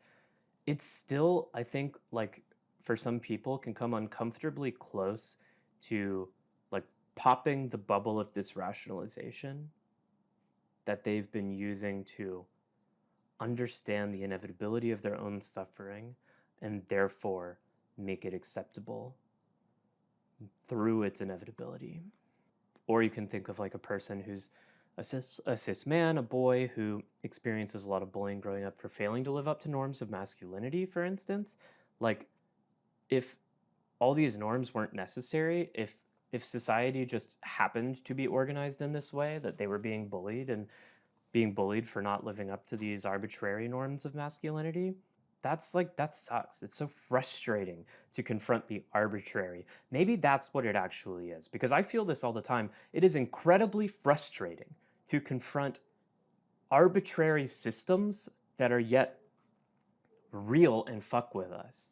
it's still, I think, like for some people can come uncomfortably close to like popping the bubble of this rationalization that they've been using to understand the inevitability of their own suffering and therefore make it acceptable through its inevitability. Or you can think of like a person who's a cis man, a boy who experiences a lot of bullying growing up for failing to live up to norms of masculinity, for instance. Like, if all these norms weren't necessary, if society just happened to be organized in this way, that they were being bullied and being bullied for not living up to these arbitrary norms of masculinity, that's like, that sucks. It's so frustrating to confront the arbitrary. Maybe that's what it actually is, because I feel this all the time. It is incredibly frustrating to confront arbitrary systems that are yet real and fuck with us.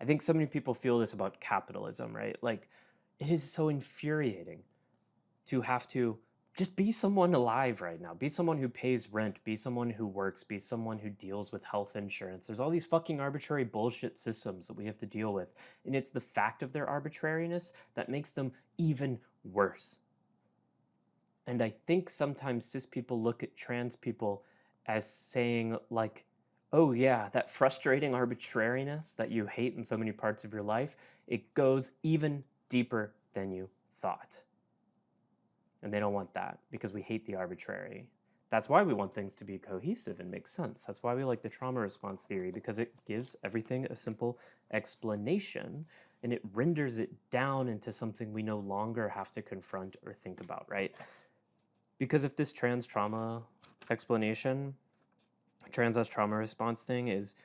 I think so many people feel this about capitalism, right? Like, it is so infuriating to have to just be someone alive right now. Be someone who pays rent, be someone who works, be someone who deals with health insurance. There's all these fucking arbitrary bullshit systems that we have to deal with. And it's the fact of their arbitrariness that makes them even worse. And I think sometimes cis people look at trans people as saying, like, oh yeah, that frustrating arbitrariness that you hate in so many parts of your life, it goes even deeper than you thought. And they don't want that because we hate the arbitrary. That's why we want things to be cohesive and make sense. That's why we like the trauma response theory, because it gives everything a simple explanation and it renders it down into something we no longer have to confront or think about, right? Because if this trans trauma explanation, trans as trauma response thing is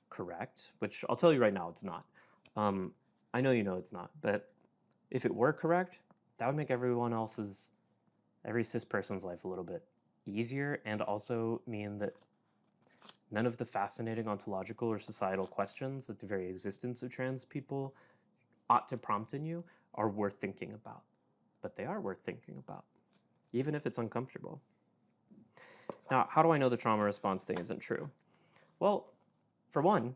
correct, which I'll tell you right now it's not. I know you know it's not, but if it were correct, that would make every cis person's life a little bit easier, and also mean that none of the fascinating ontological or societal questions that the very existence of trans people ought to prompt in you are worth thinking about. But they are worth thinking about, even if it's uncomfortable. Now, how do I know the trauma response thing isn't true? Well, for one,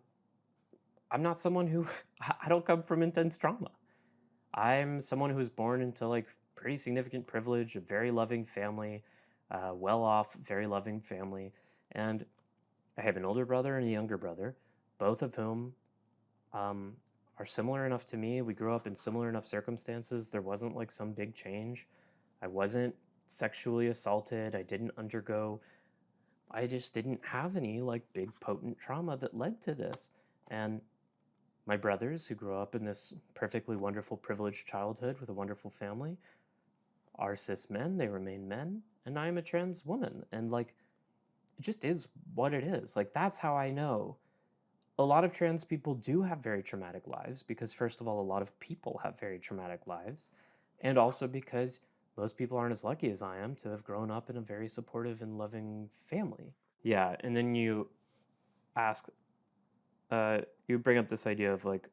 I'm not someone who, I don't come from intense trauma. I'm someone who was born into like pretty significant privilege, a very loving family, well off, very loving family. And I have an older brother and a younger brother, both of whom um, are similar enough to me. We grew up in similar enough circumstances. There wasn't like some big change. I wasn't sexually assaulted. I just didn't have any like big potent trauma that led to this. And my brothers, who grew up in this perfectly wonderful, privileged childhood with a wonderful family, are cis men, they remain men, and I am a trans woman. And like, it just is what it is. Like, that's how I know. A lot of trans people do have very traumatic lives because, first of all, a lot of people have very traumatic lives. And also because most people aren't as lucky as I am to have grown up in a very supportive and loving family. Yeah. And then ask, you bring up this idea of like,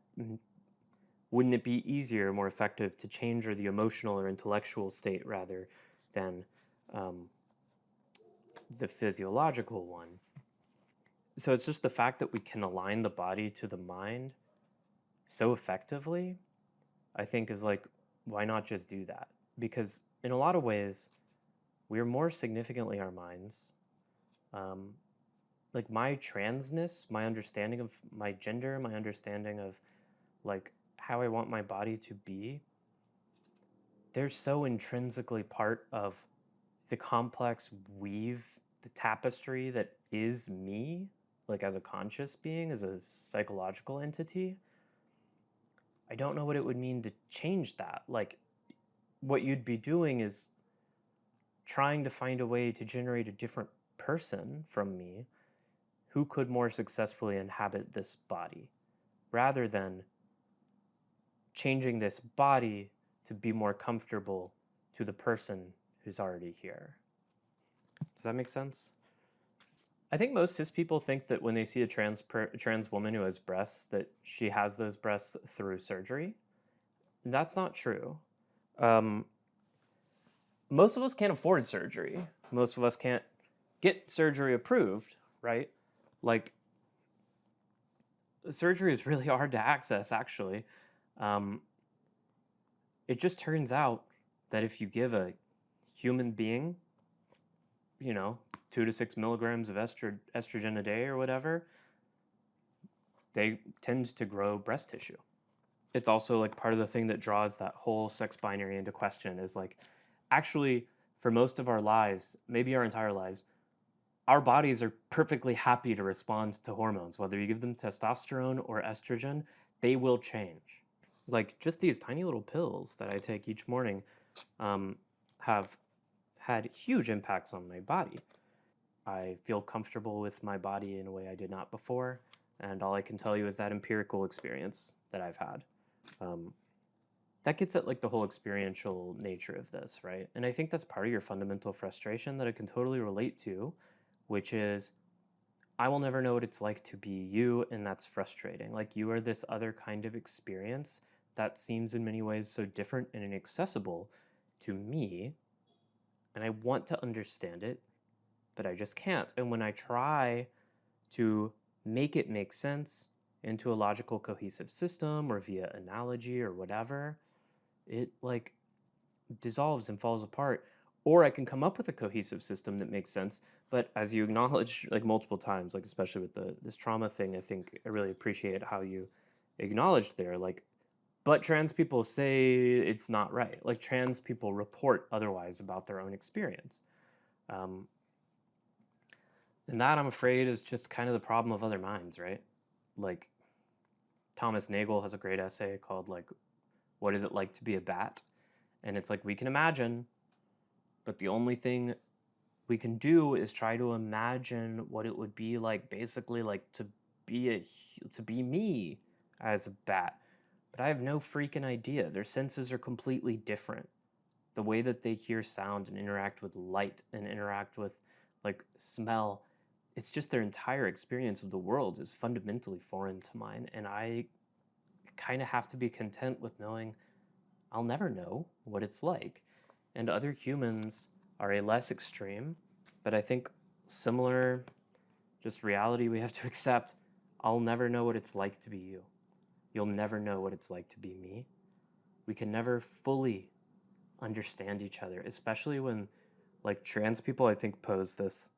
wouldn't it be easier, more effective to change the emotional or intellectual state rather than um, the physiological one? So it's just the fact that we can align the body to the mind so effectively, I think is like, why not just do that? Because in a lot of ways, we're more significantly our minds. Um, like my transness, my understanding of my gender, my understanding of like how I want my body to be, they're so intrinsically part of the complex weave, the tapestry that is me, like as a conscious being, as a psychological entity. I don't know what it would mean to change that. Like, what you'd be doing is trying to find a way to generate a different person from me who could more successfully inhabit this body rather than changing this body to be more comfortable to the person who's already here. Does that make sense? I think most cis people think that when they see a trans woman who has breasts, that she has those breasts through surgery. And that's not true. Um, most of us can't afford surgery. Most of us can't get surgery approved, right? Like, surgery is really hard to access, actually. Um, it just turns out that if you give a human being, you know, 2 to 6 milligrams of estrogen a day or whatever, they tend to grow breast tissue. It's also like part of the thing that draws that whole sex binary into question is like, actually, for most of our lives, maybe our entire lives, our bodies are perfectly happy to respond to hormones. Whether you give them testosterone or estrogen, they will change. Like just these tiny little pills that I take each morning um, have had huge impacts on my body. I feel comfortable with my body in a way I did not before, and all I can tell you is that empirical experience that I've had. Um, that gets at like the whole experiential nature of this, right? And I think that's part of your fundamental frustration that I can totally relate to, which is I will never know what it's like to be you, and that's frustrating. Like you are this other kind of experience that seems in many ways so different and inaccessible to me, and I want to understand it, but I just can't. And when I try to make it make sense into a logical, cohesive system or via analogy or whatever, it like dissolves and falls apart. Or I can come up with a cohesive system that makes sense. But as you acknowledge like multiple times, like especially with this trauma thing, I think I really appreciate how you acknowledged there. Like, but trans people say it's not right. Like trans people report otherwise about their own experience. Um, and that I'm afraid is just kind of the problem of other minds, right? Like Thomas Nagel has a great essay called like, "What is it like to be a bat?" And it's like we can imagine, but the only thing we can do is try to imagine what it would be like basically like to be me as a bat, but I have no freaking idea. Their senses are completely different. The way that they hear sound and interact with light and interact with like smell, it's just their entire experience of the world is fundamentally foreign to mine, and I kind of have to be content with knowing I'll never know what it's like. And other humans are a less extreme, but I think similar just reality we have to accept. I'll never know what it's like to be you. You'll never know what it's like to be me. We can never fully understand each other, especially when like trans people I think pose this.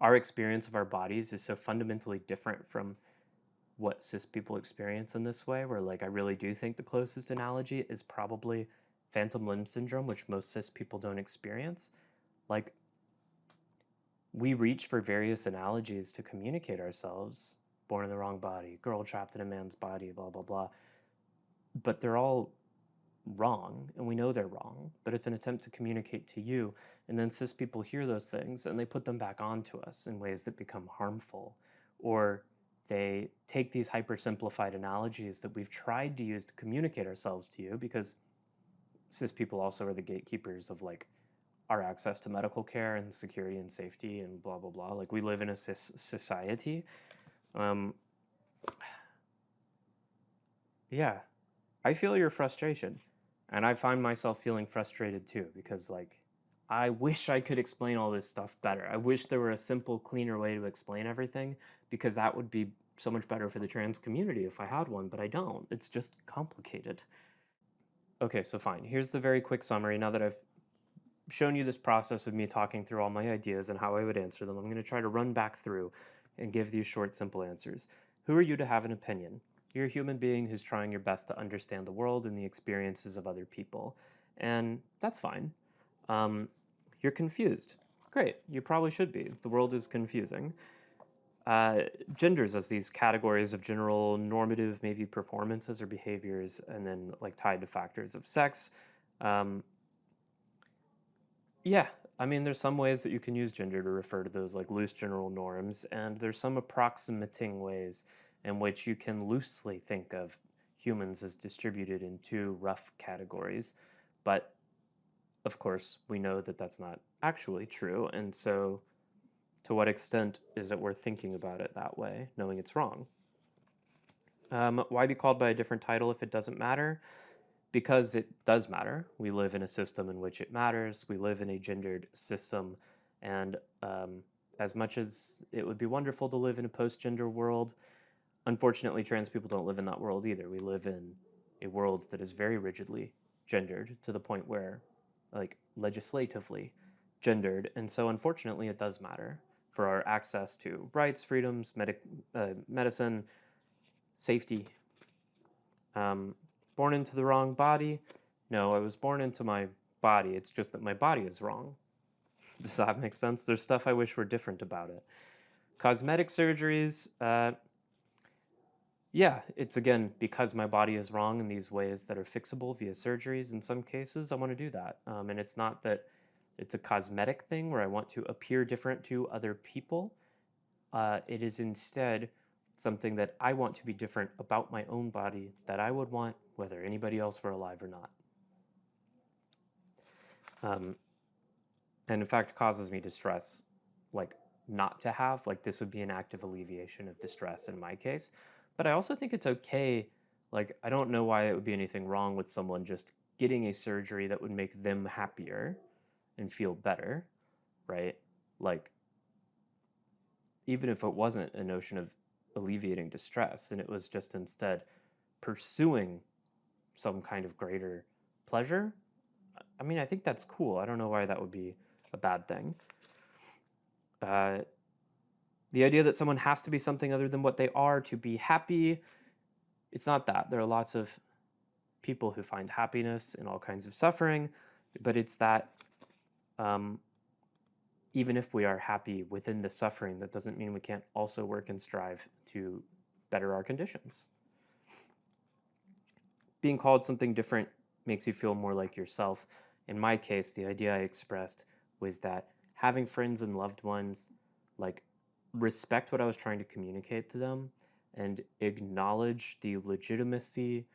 Our experience of our bodies is so fundamentally different from what cis people experience in this way, where like I really do think the closest analogy is probably phantom limb syndrome, which most cis people don't experience. Like we reach for various analogies to communicate ourselves: born in the wrong body, girl trapped in a man's body, blah blah blah, but they're all wrong, and we know they're wrong, but it's an attempt to communicate to you, and then cis people hear those things and they put them back onto us in ways that become harmful, or they take these hypersimplified analogies that we've tried to use to communicate ourselves to you, because cis people also are the gatekeepers of like our access to medical care and security and safety and blah blah blah. Like we live in a cis society. um, yeah, I feel your frustration, and I find myself feeling frustrated too, because like I wish I could explain all this stuff better. I wish there were a simple, cleaner way to explain everything because that would be so much better for the trans community if I had one, but I don't. It's just complicated. Okay, so fine. Here's the very quick summary. Now that I've shown you this process of me talking through all my ideas and how I would answer them, I'm going to try to run back through and give these short, simple answers. Who are you to have an opinion? You're a human being who's trying your best to understand the world and the experiences of other people. And that's fine. Um, you're confused. Great, you probably should be. The world is confusing. Genders as these categories of general normative, maybe performances or behaviors, and then like tied to factors of sex. Um, yeah, I mean, there's some ways that you can use gender to refer to those like loose general norms, and there's some approximating ways in which you can loosely think of humans as distributed in two rough categories. But of course, we know that that's not actually true, and so to what extent is it worth thinking about it that way, knowing it's wrong? Why be called by a different title if it doesn't matter? Because it does matter. We live in a system in which it matters. We live in a gendered system. And as much as it would be wonderful to live in a post gender world, unfortunately, trans people don't live in that world either. We live in a world that is very rigidly gendered to the point where, like, legislatively gendered. And so, unfortunately, it does matter for our access to rights, freedoms, medicine, safety. Um, Born into the wrong body? No, I was born into my body. It's just that my body is wrong. Does that make sense? There's stuff I wish were different about it. Cosmetic surgeries, yeah, it's again because my body is wrong in these ways that are fixable via surgeries. In some cases, I want to do that. And it's not that it's a cosmetic thing where I want to appear different to other people. It is instead something that I want to be different about my own body that I would want whether anybody else were alive or not. Um, and in fact, causes me distress, like not to have, like this would be an active alleviation of distress in my case. But I also think it's okay. Like, I don't know why it would be anything wrong with someone just getting a surgery that would make them happier and feel better, right? Like, even if it wasn't a notion of alleviating distress and it was just instead pursuing some kind of greater pleasure, I mean, I think that's cool. I don't know why that would be a bad thing. Uh, the idea that someone has to be something other than what they are to be happy, it's not that. There are lots of people who find happiness in all kinds of suffering, but it's that um, even if we are happy within the suffering, that doesn't mean we can't also work and strive to better our conditions. Being called something different makes you feel more like yourself. In my case, the idea I expressed was that having friends and loved ones like respect what I was trying to communicate to them and acknowledge the legitimacy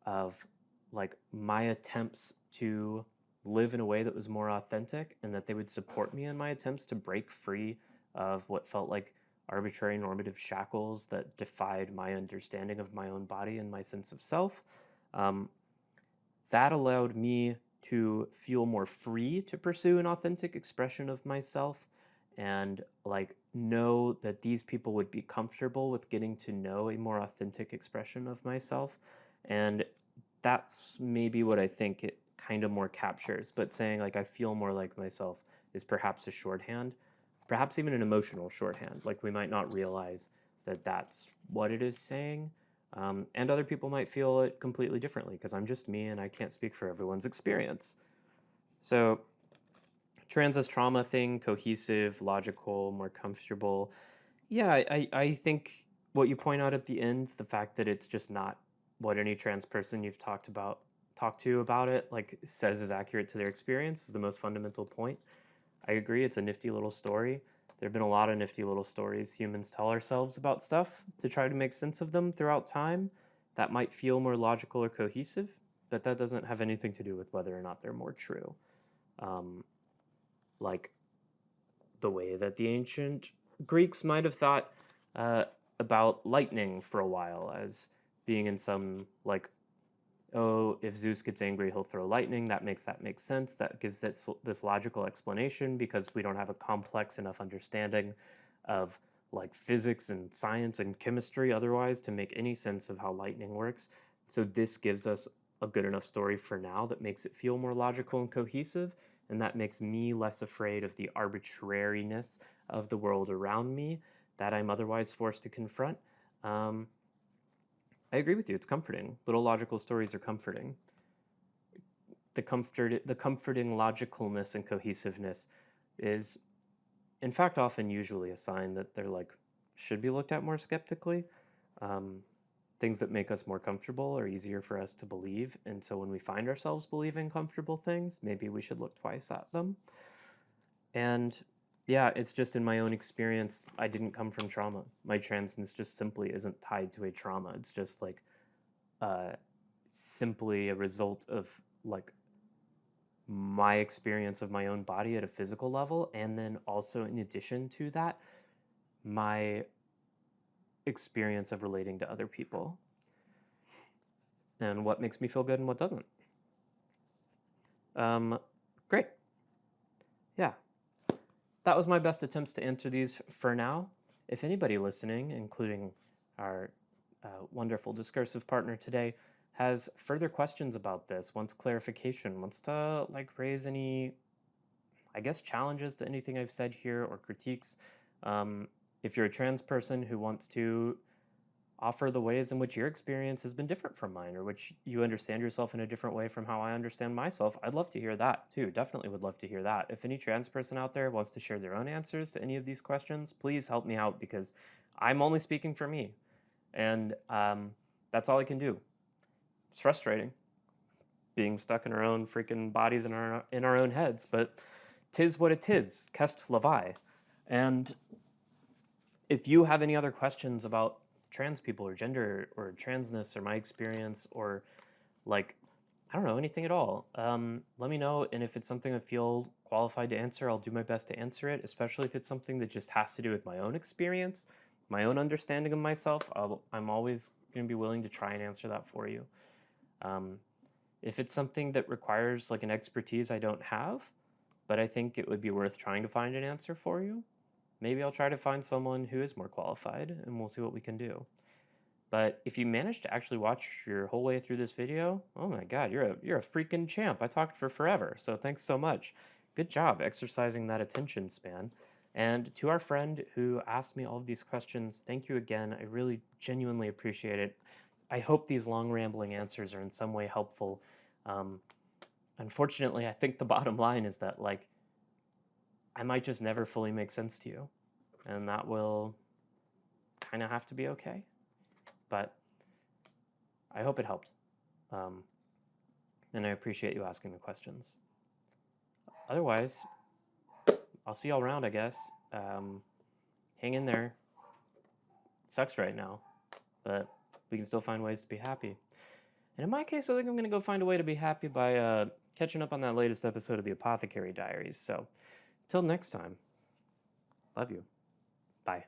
of like my attempts to live in a way that was more authentic and that they would support me in my attempts to break free of what felt like arbitrary normative shackles that defied my understanding of my own body and my sense of self. Um, that allowed me to feel more free to pursue an authentic expression of myself and like know that these people would be comfortable with getting to know a more authentic expression of myself. And that's maybe what I think it kind of more captures. But saying like I feel more like myself is perhaps a shorthand, perhaps even an emotional shorthand. Like we might not realize that that's what it is saying. And other people might feel it completely differently because I'm just me and I can't speak for everyone's experience. So, trans as trauma thing, cohesive, logical, more comfortable. Yeah, I think what you point out at the end, the fact that it's just not what any trans person you've talked to about it, like says is accurate to their experience is the most fundamental point. I agree, it's a nifty little story. There have been a lot of nifty little stories humans tell ourselves about stuff to try to make sense of them throughout time that might feel more logical or cohesive, but that doesn't have anything to do with whether or not they're more true. Um, like the way that the ancient Greeks might have thought uh, about lightning for a while as being in some like oh, if Zeus gets angry, he'll throw lightning. That makes sense. That gives this logical explanation because we don't have a complex enough understanding of like physics and science and chemistry otherwise to make any sense of how lightning works. So this gives us a good enough story for now that makes it feel more logical and cohesive, and that makes me less afraid of the arbitrariness of the world around me that I'm otherwise forced to confront. Um, I agree with you. It's comforting. Little logical stories are comforting. The comforting logicalness and cohesiveness is, in fact, often usually a sign that they're like should be looked at more skeptically. Um, Things that make us more comfortable are easier for us to believe, and so when we find ourselves believing comfortable things, maybe we should look twice at them. And yeah, it's just in my own experience, I didn't come from trauma. My transness just simply isn't tied to a trauma. It's just like uh, simply a result of like my experience of my own body at a physical level, and then also in addition to that, my experience of relating to other people and what makes me feel good and what doesn't. Um, Great. Yeah, that was my best attempts to answer these for now. If anybody listening, including our wonderful discursive partner today, has further questions about this, wants clarification, wants to like raise any, I guess, challenges to anything I've said here or critiques, um, if you're a trans person who wants to offer the ways in which your experience has been different from mine, or which you understand yourself in a different way from how I understand myself, I'd love to hear that too. Definitely would love to hear that. If any trans person out there wants to share their own answers to any of these questions, please help me out because I'm only speaking for me. And that's all I can do. It's frustrating being stuck in our own freaking bodies in our own heads, but tis what it is. Kest Levi. And if you have any other questions about trans people or gender or transness or my experience or like I don't know anything at all, let me know. And if it's something I feel qualified to answer, I'll do my best to answer it. Especially if it's something that just has to do with my own experience, my own understanding of myself. I'm always going to be willing to try and answer that for you. Um, if it's something that requires like an expertise I don't have, but I think it would be worth trying to find an answer for you, maybe I'll try to find someone who is more qualified and we'll see what we can do. But if you managed to actually watch your whole way through this video, oh my god, you're a freaking champ. I talked for forever, so thanks so much. Good job exercising that attention span. And to our friend who asked me all of these questions, thank you again. I really genuinely appreciate it. I hope these long rambling answers are in some way helpful. Um, Unfortunately, I think the bottom line is that like I might just never fully make sense to you, and that will kind of have to be okay. But I hope it helped. Um, and I appreciate you asking the questions. Otherwise, I'll see y'all around, I guess. Hang in there. It sucks right now, but we can still find ways to be happy. And in my case, I think I'm going to go find a way to be happy by catching up on that latest episode of the Apothecary Diaries. So, till next time, love you. Bye.